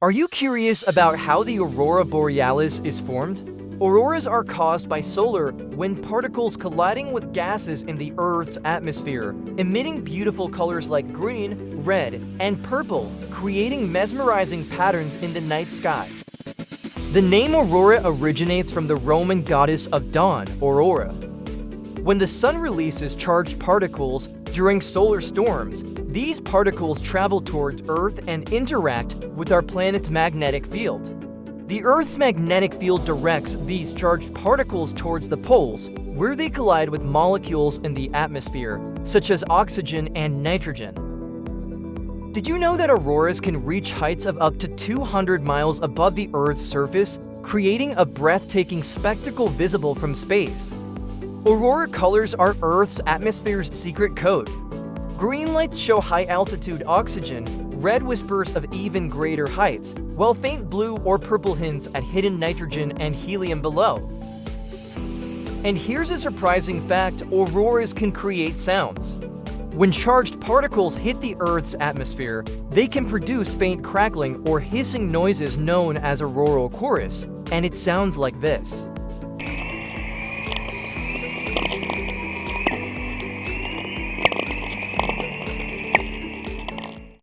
Are you curious about how the Aurora Borealis is formed? Auroras are caused by solar wind particles colliding with gases in the Earth's atmosphere, emitting beautiful colors like green, red, and purple, creating mesmerizing patterns in the night sky. The name Aurora originates from the Roman goddess of dawn, Aurora. When the sun releases charged particles during solar storms, these particles travel towards Earth and interact with our planet's magnetic field. The Earth's magnetic field directs these charged particles towards the poles, where they collide with molecules in the atmosphere, such as oxygen and nitrogen. Did you know that auroras can reach heights of up to 200 miles above the Earth's surface, creating a breathtaking spectacle visible from space? Aurora colors are Earth's atmosphere's secret code. Green lights show high-altitude oxygen, red whispers of even greater heights, while faint blue or purple hints at hidden nitrogen and helium below. And here's a surprising fact: auroras can create sounds. When charged particles hit the Earth's atmosphere, they can produce faint crackling or hissing noises known as auroral chorus, and it sounds like this.